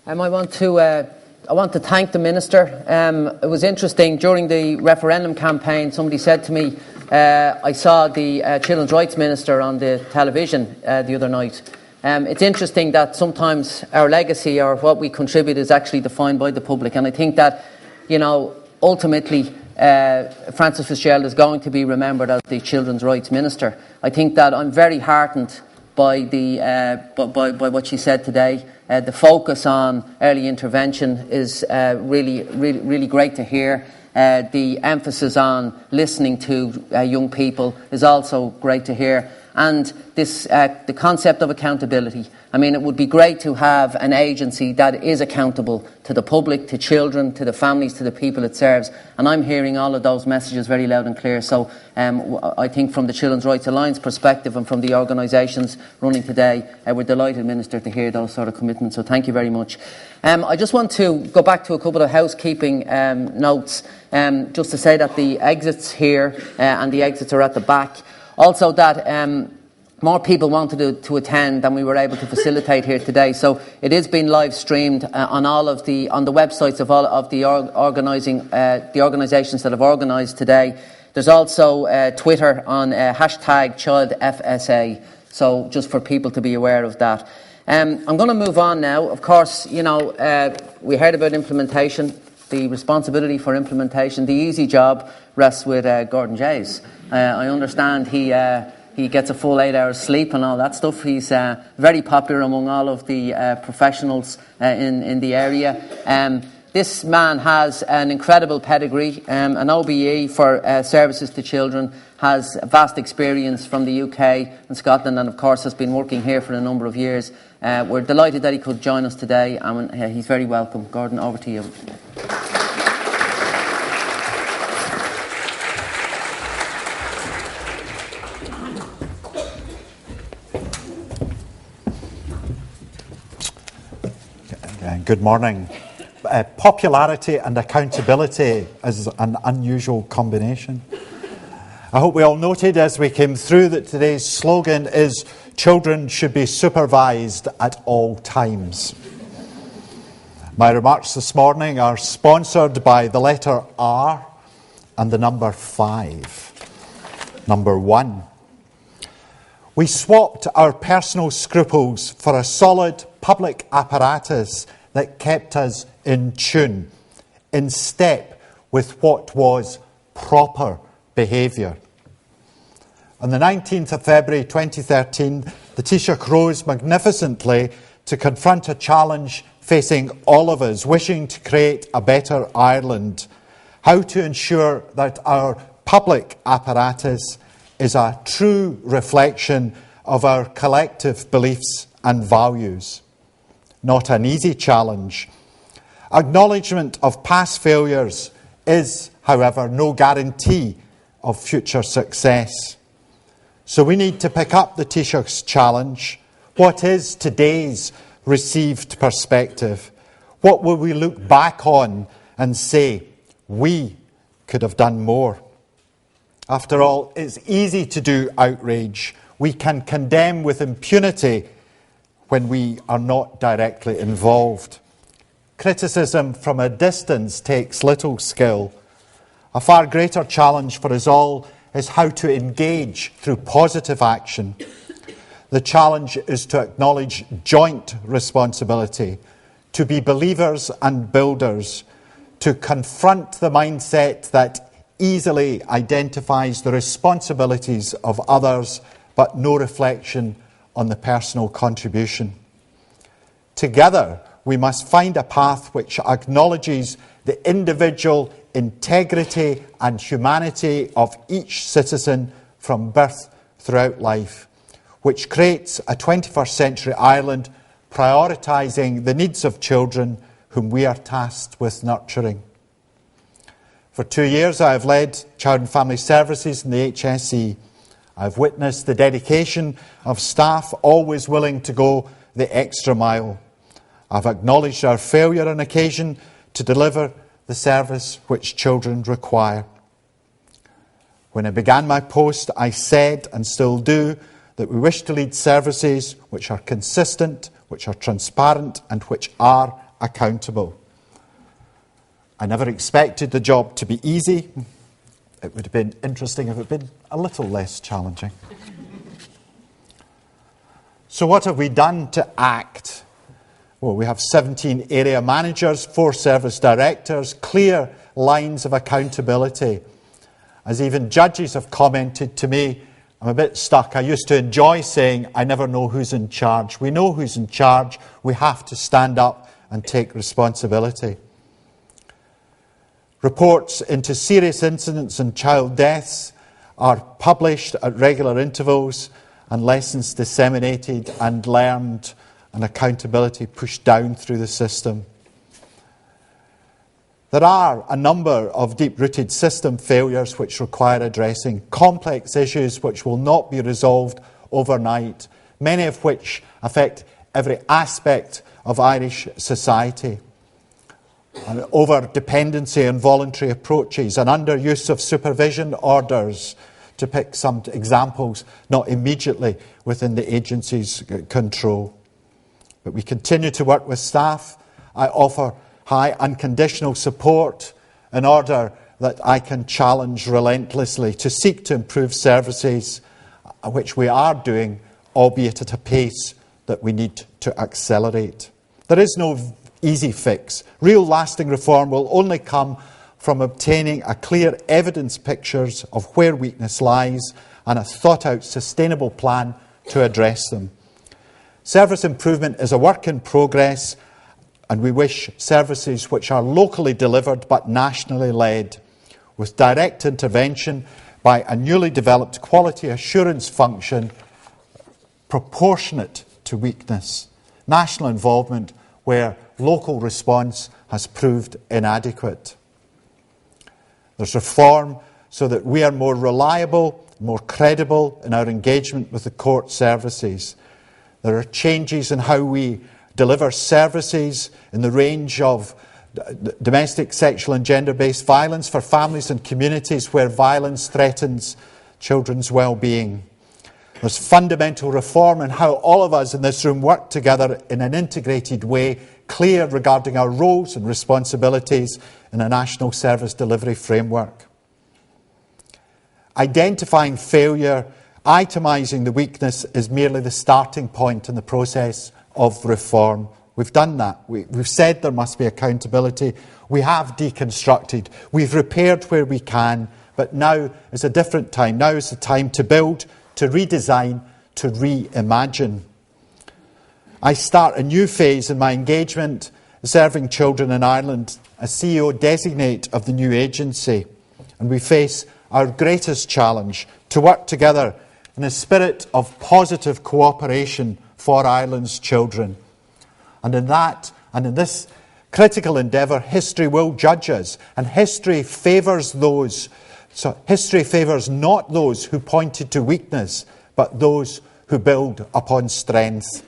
I want to thank the Minister. It was interesting, during the referendum campaign, somebody said to me, I saw the Children's Rights Minister on the television the other night. It's interesting that sometimes our legacy or what we contribute is actually defined by the public, and I think that, ultimately Frances Fitzgerald is going to be remembered as the Children's Rights Minister. I think that I'm very heartened by by what she said today. The focus on early intervention is really great to hear. The emphasis on listening to young people is also great to hear. And this, the concept of accountability. I mean, it would be great to have an agency that is accountable to the public, to children, to the families, to the people it serves. And I'm hearing all of those messages very loud and clear. So I think from the Children's Rights Alliance perspective and from the organisations running today, we're delighted, Minister, to hear those sort of commitments. So thank you very much. I just want to go back to a couple of housekeeping notes, just to say that the exits here and the exits are at the back. Also that more people wanted to attend than we were able to facilitate here today. So it is being live streamed on the websites of all of the organisations that have organised today. There's also Twitter on hashtag #ChildFSA. So just for people to be aware of that. I'm going to move on now. Of course, we heard about implementation. The responsibility for implementation, the easy job, rests with Gordon Jeyes. I understand he gets a full 8 hours sleep and all that stuff. He's very popular among all of the professionals in the area. This man has an incredible pedigree, an OBE for services to children, has vast experience from the UK and Scotland, and of course has been working here for a number of years. We're delighted that he could join us today, and he's very welcome. Gordon, over to you. Good morning. Popularity and accountability is an unusual combination. I hope we all noted as we came through that today's slogan is "Children should be supervised at all times." My remarks this morning are sponsored by the letter R and the number 5. Number 1. We swapped our personal scruples for a solid public apparatus that kept us in tune, in step with what was proper behaviour. On the 19th of February 2013, the Taoiseach rose magnificently to confront a challenge facing all of us, wishing to create a better Ireland. How to ensure that our public apparatus is a true reflection of our collective beliefs and values. Not an easy challenge. Acknowledgement of past failures is, however, no guarantee of future success. So we need to pick up the Taoiseach's challenge. What is today's received perspective? What will we look back on and say, we could have done more? After all, it's easy to do outrage. We can condemn with impunity when we are not directly involved. Criticism from a distance takes little skill. A far greater challenge for us all is how to engage through positive action. The challenge is to acknowledge joint responsibility, to be believers and builders, to confront the mindset that easily identifies the responsibilities of others but no reflection on the personal contribution. Together, we must find a path which acknowledges the individual integrity and humanity of each citizen from birth throughout life, which creates a 21st century Ireland prioritising the needs of children whom we are tasked with nurturing. For 2 years, I have led Child and Family Services in the HSE. I've witnessed the dedication of staff always willing to go the extra mile. I've acknowledged our failure on occasion to deliver the service which children require. When I began my post, I said, and still do, that we wish to lead services which are consistent, which are transparent, and which are accountable. I never expected the job to be easy. It would have been interesting if it had been a little less challenging. So what have we done to act? Well, we have 17 area managers, 4 service directors, clear lines of accountability. As even judges have commented to me, I'm a bit stuck. I used to enjoy saying, I never know who's in charge. We know who's in charge. We have to stand up and take responsibility. Reports into serious incidents and child deaths are published at regular intervals, and lessons disseminated and learned and accountability pushed down through the system. There are a number of deep-rooted system failures which require addressing, complex issues which will not be resolved overnight, many of which affect every aspect of Irish society. Over-dependency on voluntary approaches and underuse of supervision orders, to pick some examples not immediately within the agency's control. But we continue to work with staff. I offer high unconditional support in order that I can challenge relentlessly to seek to improve services, which we are doing, albeit at a pace that we need to accelerate. There is no easy fix. Real lasting reform will only come from obtaining a clear evidence pictures of where weakness lies and a thought-out sustainable plan to address them. Service improvement is a work in progress, and we wish services which are locally delivered but nationally led, with direct intervention by a newly developed quality assurance function proportionate to weakness, national involvement where local response has proved inadequate. There's reform so that we are more reliable, more credible in our engagement with the court services. There are changes in how we deliver services in the range of domestic, sexual and gender-based violence for families and communities where violence threatens children's well-being. There's fundamental reform in how all of us in this room work together in an integrated way, clear regarding our roles and responsibilities in a national service delivery framework. Identifying failure, itemising the weakness is merely the starting point in the process of reform. We've done that. We've said there must be accountability. We have deconstructed. We've repaired where we can. But now is a different time. Now is the time to build, to redesign, to reimagine. I start a new phase in my engagement serving children in Ireland as CEO designate of the new agency. And we face our greatest challenge to work together in a spirit of positive cooperation for Ireland's children. And in this critical endeavour, history will judge us. And history favours those. So history favours not those who pointed to weakness, but those who build upon strength.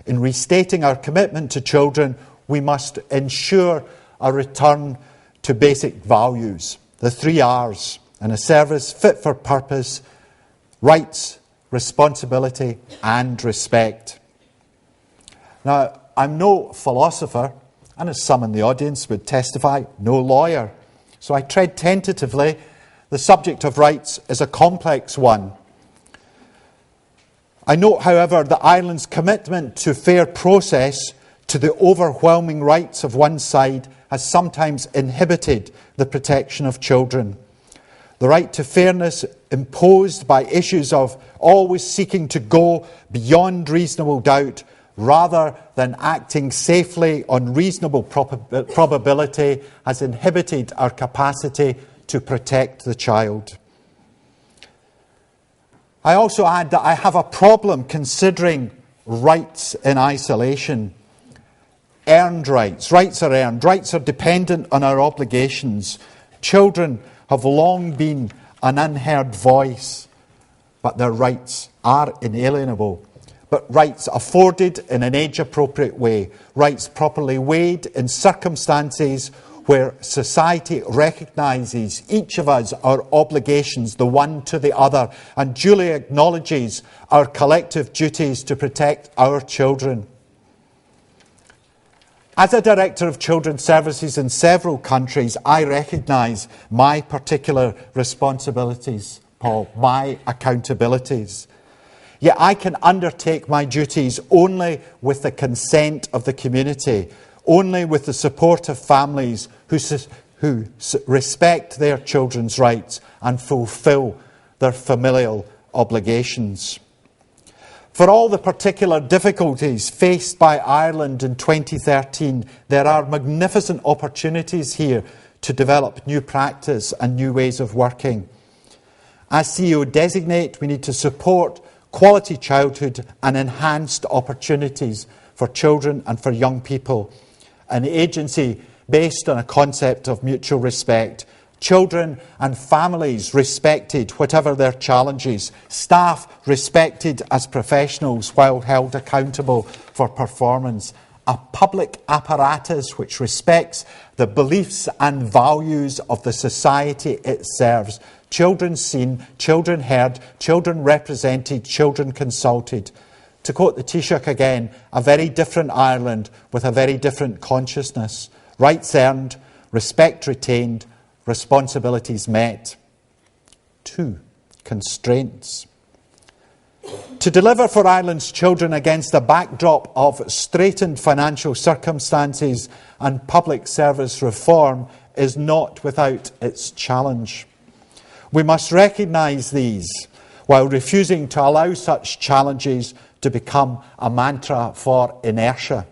In restating our commitment to children, we must ensure a return to basic values, the 3 R's, and a service fit for purpose: rights, responsibility and respect. Now, I'm no philosopher, and as some in the audience would testify, no lawyer. So I tread tentatively. The subject of rights is a complex one. I note, however, that Ireland's commitment to fair process, to the overwhelming rights of one side, has sometimes inhibited the protection of children. The right to fairness imposed by issues of always seeking to go beyond reasonable doubt rather than acting safely on reasonable probability has inhibited our capacity to protect the child. I also add that I have a problem considering rights in isolation. Earned rights. Rights are earned. Rights are dependent on our obligations. Children have long been an unheard voice, but their rights are inalienable. But rights afforded in an age-appropriate way. Rights properly weighed in circumstances where society recognises each of us our obligations, the one to the other, and duly acknowledges our collective duties to protect our children. As a Director of Children's Services in several countries, I recognise my particular responsibilities, Paul, my accountabilities. Yet I can undertake my duties only with the consent of the community, only with the support of families who respect their children's rights and fulfil their familial obligations. For all the particular difficulties faced by Ireland in 2013, there are magnificent opportunities here to develop new practice and new ways of working. As CEO designate, we need to support quality childhood and enhanced opportunities for children and for young people. An agency based on a concept of mutual respect. Children and families respected, whatever their challenges. Staff respected as professionals while held accountable for performance. A public apparatus which respects the beliefs and values of the society it serves. Children seen, children heard, children represented, children consulted. To quote the Taoiseach again, a very different Ireland with a very different consciousness. Rights earned, respect retained, responsibilities met. 2. Constraints. To deliver for Ireland's children against a backdrop of straitened financial circumstances and public service reform is not without its challenge. We must recognise these while refusing to allow such challenges to become a mantra for inertia.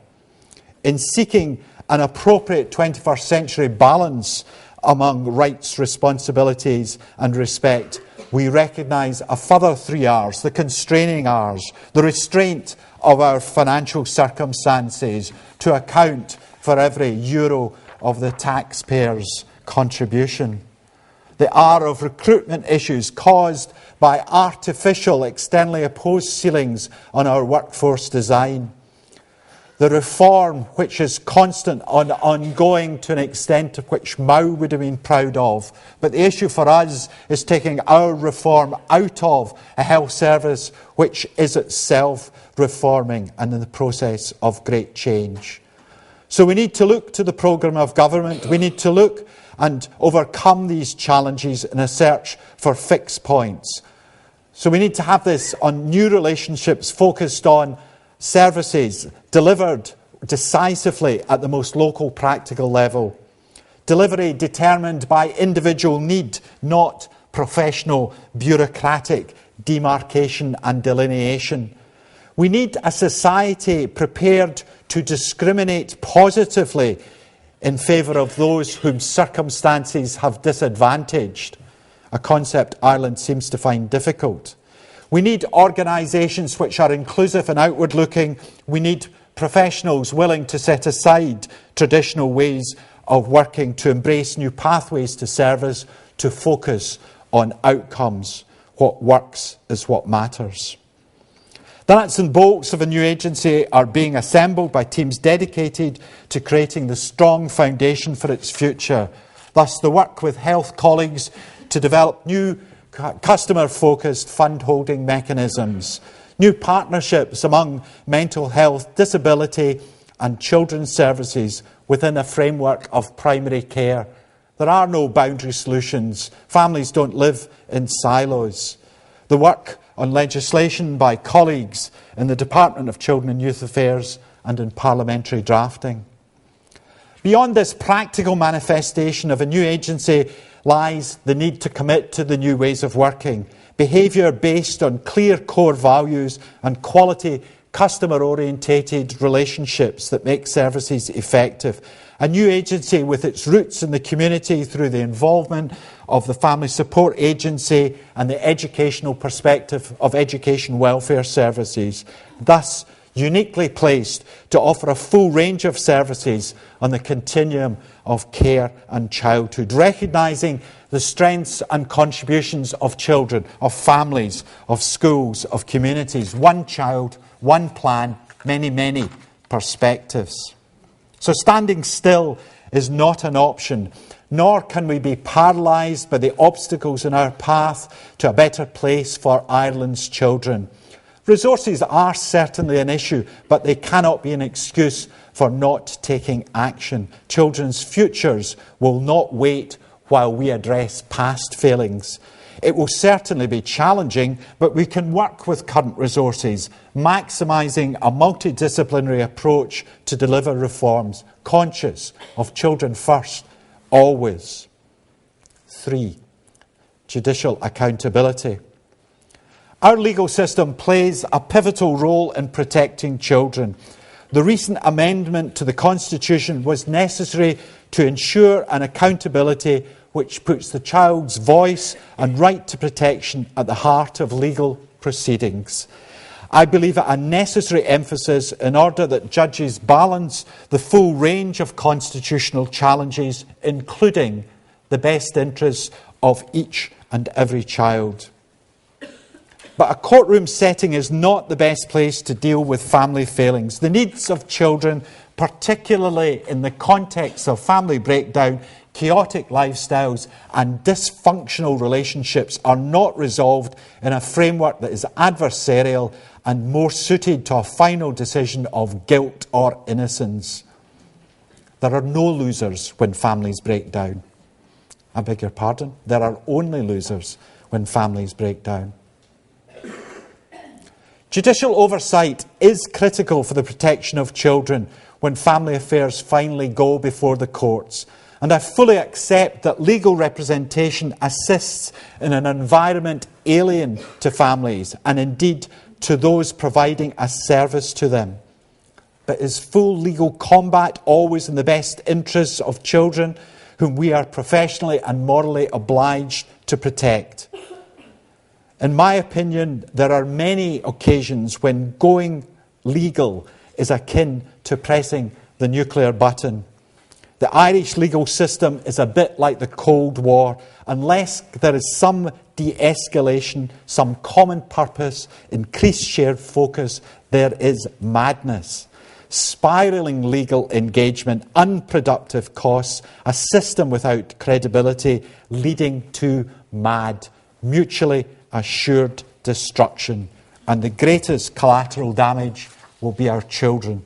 In seeking an appropriate 21st century balance among rights, responsibilities and respect, we recognise a further 3 R's, the constraining R's, the restraint of our financial circumstances to account for every euro of the taxpayer's contribution. The R of recruitment issues caused by artificial, externally opposed ceilings on our workforce design. The reform which is constant and ongoing to an extent of which Mao would have been proud of. But the issue for us is taking our reform out of a health service which is itself reforming and in the process of great change. So we need to look to the programme of government. We need to look and overcome these challenges in a search for fixed points. So we need to have this on new relationships focused on services delivered decisively at the most local practical level. Delivery determined by individual need, not professional bureaucratic demarcation and delineation. We need a society prepared to discriminate positively in favour of those whom circumstances have disadvantaged, a concept Ireland seems to find difficult. We need organisations which are inclusive and outward-looking. We need professionals willing to set aside traditional ways of working, to embrace new pathways to service, to focus on outcomes. What works is what matters. The nuts and bolts of a new agency are being assembled by teams dedicated to creating the strong foundation for its future. Thus, the work with health colleagues to develop new customer-focused fund-holding mechanisms, new partnerships among mental health, disability and children's services within a framework of primary care. There are no boundary solutions. Families don't live in silos. The work on legislation by colleagues in the Department of Children and Youth Affairs and in parliamentary drafting. Beyond this practical manifestation of a new agency lies the need to commit to the new ways of working, behaviour based on clear core values and quality customer-orientated relationships that make services effective. A new agency with its roots in the community through the involvement of the Family Support Agency and the educational perspective of education welfare services, thus uniquely placed to offer a full range of services on the continuum of care and childhood, recognising the strengths and contributions of children, of families, of schools, of communities. One child, one plan, many, many perspectives. So standing still is not an option, nor can we be paralysed by the obstacles in our path to a better place for Ireland's children. Resources are certainly an issue, but they cannot be an excuse for not taking action. Children's futures will not wait while we address past failings. It will certainly be challenging, but we can work with current resources, maximising a multidisciplinary approach to deliver reforms, conscious of children first, always. 3. Judicial accountability. Our legal system plays a pivotal role in protecting children. The recent amendment to the Constitution was necessary to ensure an accountability which puts the child's voice and right to protection at the heart of legal proceedings. I believe it a necessary emphasis in order that judges balance the full range of constitutional challenges, including the best interests of each and every child. But a courtroom setting is not the best place to deal with family failings. The needs of children, particularly in the context of family breakdown, chaotic lifestyles and dysfunctional relationships, are not resolved in a framework that is adversarial and more suited to a final decision of guilt or innocence. There are no losers when families break down. I beg your pardon? There are only losers when families break down. Judicial oversight is critical for the protection of children when family affairs finally go before the courts. And I fully accept that legal representation assists in an environment alien to families and indeed to those providing a service to them. But is full legal combat always in the best interests of children whom we are professionally and morally obliged to protect? In my opinion, there are many occasions when going legal is akin to pressing the nuclear button. The Irish legal system is a bit like the Cold War. Unless there is some de-escalation, some common purpose, increased shared focus, there is madness. Spiralling legal engagement, unproductive costs, a system without credibility leading to mad, mutually assured destruction. And the greatest collateral damage will be our children.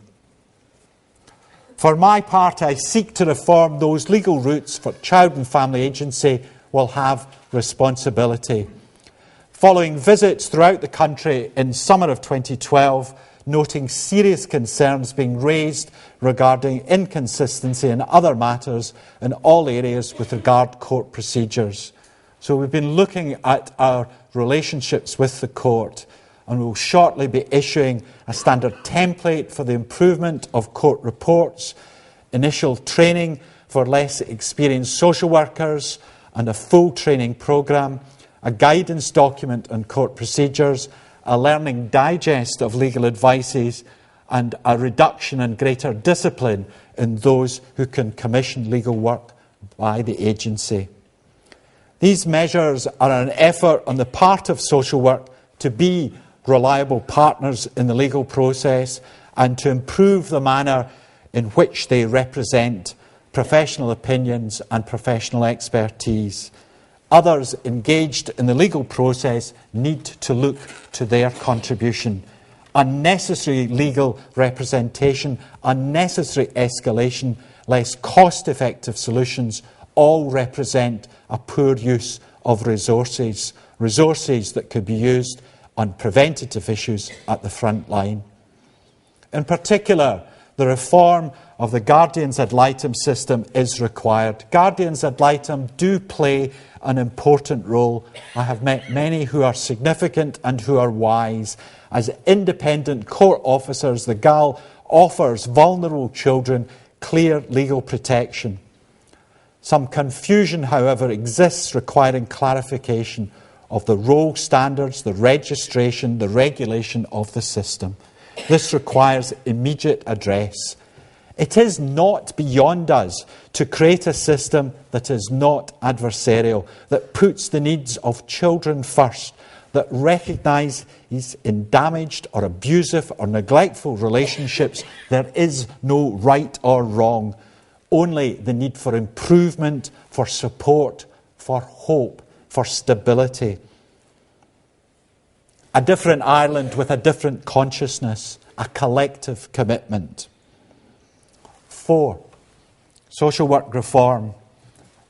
For my part, I seek to reform those legal routes for child and family agency will have responsibility. Following visits throughout the country in summer of 2012, noting serious concerns being raised regarding inconsistency in other matters in all areas with regard to court procedures. So we've been looking at our relationships with the court, and we'll shortly be issuing a standard template for the improvement of court reports, initial training for less experienced social workers, and a full training programme, a guidance document on court procedures, a learning digest of legal advices, and a reduction and greater discipline in those who can commission legal work by the agency. These measures are an effort on the part of social work to be reliable partners in the legal process and to improve the manner in which they represent professional opinions and professional expertise. Others engaged in the legal process need to look to their contribution. Unnecessary legal representation, unnecessary escalation, less cost-effective solutions all represent a poor use of resources that could be used on preventative issues at the front line. In particular, the reform of the guardians ad litem system is required. Guardians ad litem do play an important role. I have met many who are significant and who are wise. As independent court officers, the GAL offers vulnerable children clear legal protection. Some confusion, however, exists requiring clarification of the role standards, the registration, the regulation of the system. This requires immediate address. It is not beyond us to create a system that is not adversarial, that puts the needs of children first, that recognises in damaged or abusive or neglectful relationships there is no right or wrong, only the need for improvement, for support, for hope, for stability. A different Ireland with a different consciousness, a collective commitment. 4. Social work reform.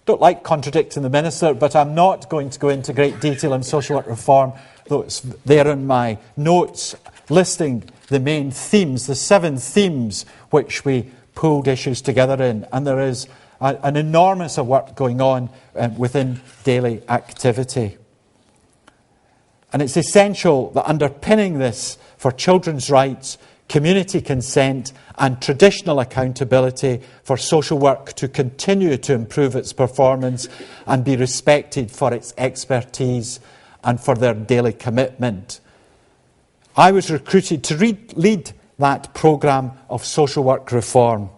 Don't like contradicting the Minister, but I'm not going to go into great detail on social work reform, though it's there in my notes listing the main themes, the 7 themes which we pulled issues together in. And there is an enormous of work going on within daily activity. And it's essential that underpinning this for children's rights, community consent and traditional accountability for social work to continue to improve its performance and be respected for its expertise and for their daily commitment. I was recruited to lead that programme of social work reform.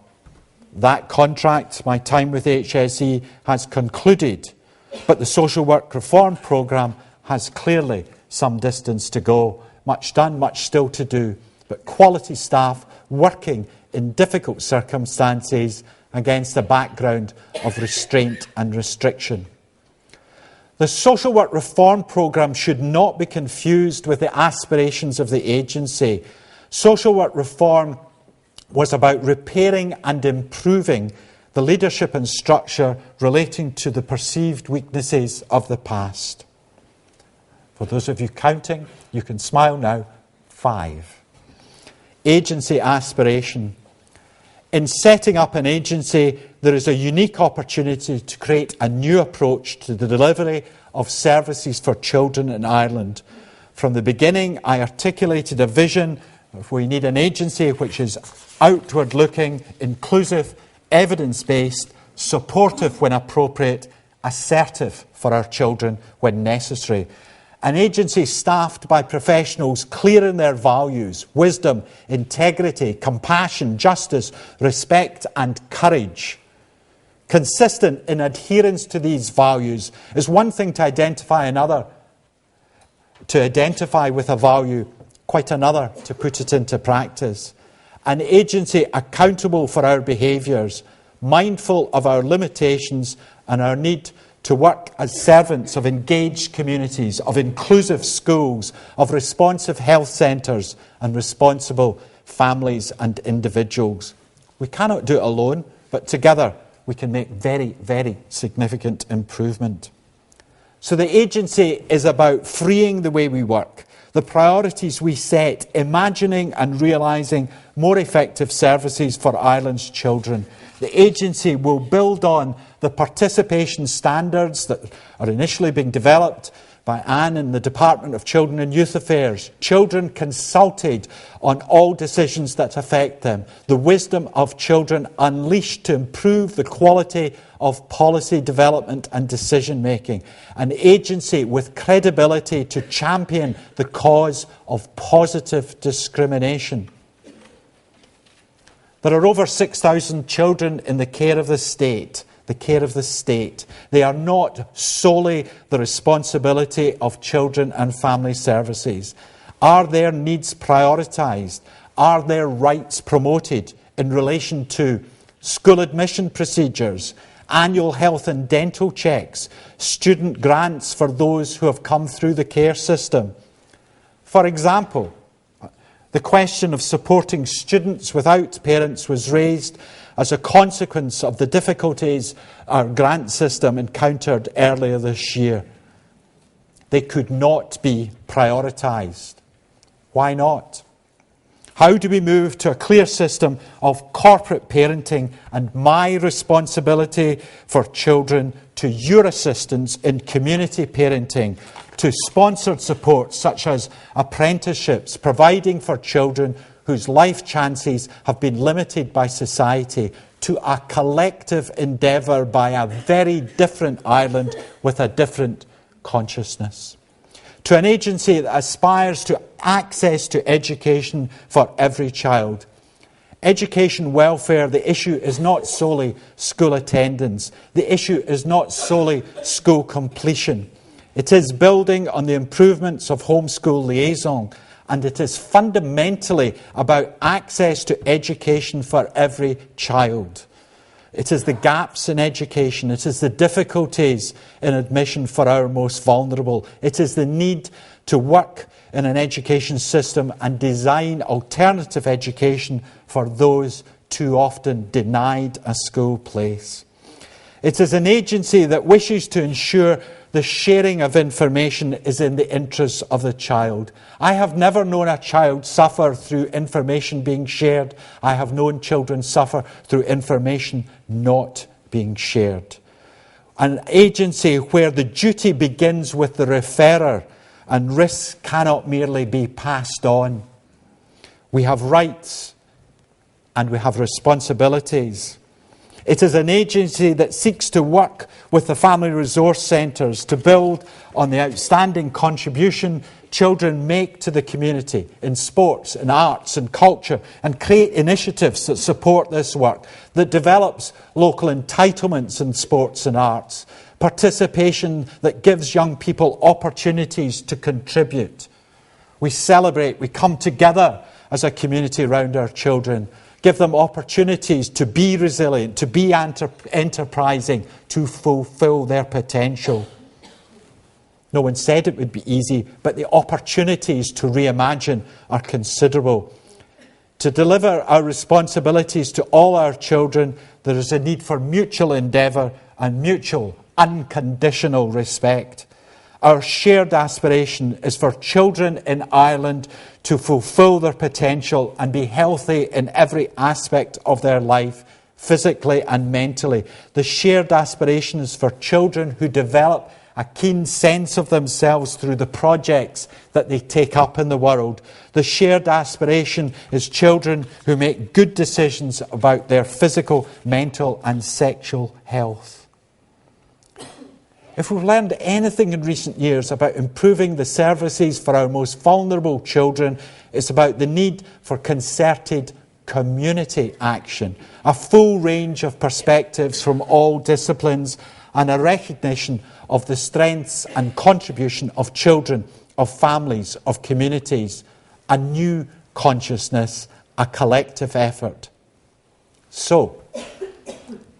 That contract, my time with HSE, has concluded, but the social work reform programme has clearly some distance to go. Much done, much still to do, but quality staff working in difficult circumstances against a background of restraint and restriction. The social work reform programme should not be confused with the aspirations of the agency. Social work reform was about repairing and improving the leadership and structure relating to the perceived weaknesses of the past. For those of you counting, you can smile now. 5. Agency aspiration. In setting up an agency, there is a unique opportunity to create a new approach to the delivery of services for children in Ireland. From the beginning, I articulated a vision of we need an agency which is outward-looking, inclusive, evidence-based, supportive when appropriate, assertive for our children when necessary. An agency staffed by professionals clear in their values, wisdom, integrity, compassion, justice, respect and courage. Consistent in adherence to these values is one thing to identify another, to identify with a value, quite another to put it into practice. An agency accountable for our behaviours, mindful of our limitations and our need to work as servants of engaged communities, of inclusive schools, of responsive health centres and responsible families and individuals. We cannot do it alone, but together we can make very, very significant improvement. So the agency is about freeing the way we work, the priorities we set, imagining and realising more effective services for Ireland's children. The agency will build on the participation standards that are initially being developed by Anne in the Department of Children and Youth Affairs. Children consulted on all decisions that affect them. The wisdom of children unleashed to improve the quality of policy development and decision making. An agency with credibility to champion the cause of positive discrimination. There are over 6,000 children in the care of the state. The care of the state. They are not solely the responsibility of children and family services. Are their needs prioritised? Are their rights promoted in relation to school admission procedures, annual health and dental checks, student grants for those who have come through the care system? For example, the question of supporting students without parents was raised as a consequence of the difficulties our grant system encountered earlier this year. They could not be prioritised. Why not? How do we move to a clear system of corporate parenting and my responsibility for children to your assistance in community parenting, to sponsored support such as apprenticeships, providing for children whose life chances have been limited by society, to a collective endeavour by a very different Ireland with a different consciousness. To an agency that aspires to access to education for every child. Education welfare, the issue is not solely school attendance. The issue is not solely school completion. It is building on the improvements of homeschool liaison, and it is fundamentally about access to education for every child. It is the gaps in education. It is the difficulties in admission for our most vulnerable. It is the need to work in an education system and design alternative education for those too often denied a school place. It is an agency that wishes to ensure the sharing of information is in the interests of the child. I have never known a child suffer through information being shared. I have known children suffer through information not being shared. An agency where the duty begins with the referrer and risks cannot merely be passed on. We have rights and we have responsibilities. It is an agency that seeks to work with the family resource centres to build on the outstanding contribution children make to the community in sports, in arts and culture, and create initiatives that support this work, that develops local entitlements in sports and arts, participation that gives young people opportunities to contribute. We celebrate, we come together as a community around our children, give them opportunities to be resilient, to be enterprising, to fulfil their potential. No one said it would be easy, but the opportunities to reimagine are considerable. To deliver our responsibilities to all our children, there is a need for mutual endeavour and mutual, unconditional respect. Our shared aspiration is for children in Ireland to fulfil their potential and be healthy in every aspect of their life, physically and mentally. The shared aspiration is for children who develop a keen sense of themselves through the projects that they take up in the world. The shared aspiration is children who make good decisions about their physical, mental and sexual health. If we've learned anything in recent years about improving the services for our most vulnerable children, it's about the need for concerted community action, a full range of perspectives from all disciplines, and a recognition of the strengths and contribution of children, of families, of communities, a new consciousness, a collective effort. So,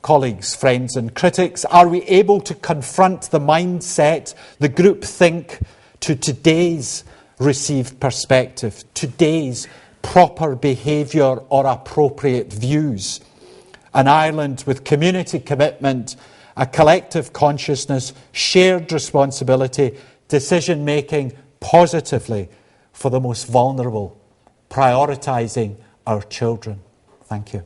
colleagues, friends and critics, are we able to confront the mindset, the groupthink, to today's received perspective, today's proper behaviour or appropriate views? An Ireland with community commitment, a collective consciousness, shared responsibility, decision-making positively for the most vulnerable, prioritising our children. Thank you.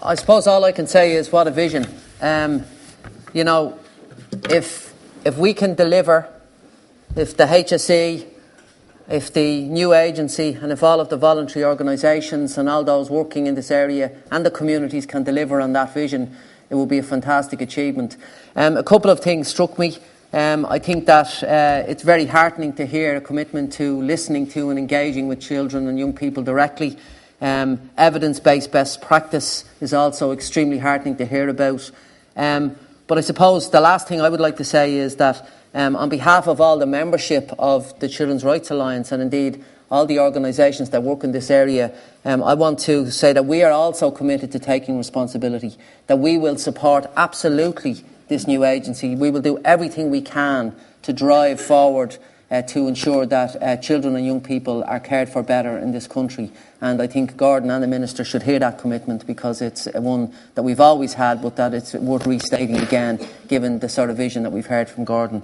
I suppose all I can say is what a vision. You know, if we can deliver, if the HSE, if the new agency and if all of the voluntary organisations and all those working in this area and the communities can deliver on that vision, it will be a fantastic achievement. A couple of things struck me. I think that it's very heartening to hear a commitment to listening to and engaging with children and young people directly. Evidence-based best practice is also extremely heartening to hear about. But I suppose the last thing I would like to say is that on behalf of all the membership of the Children's Rights Alliance and indeed all the organisations that work in this area, I want to say that we are also committed to taking responsibility, that we will support absolutely this new agency. We will do everything we can to drive forward to ensure that children and young people are cared for better in this country. And I think Gordon and the Minister should hear that commitment, because it's one that we've always had, but that it's worth restating again, given the sort of vision that we've heard from Gordon.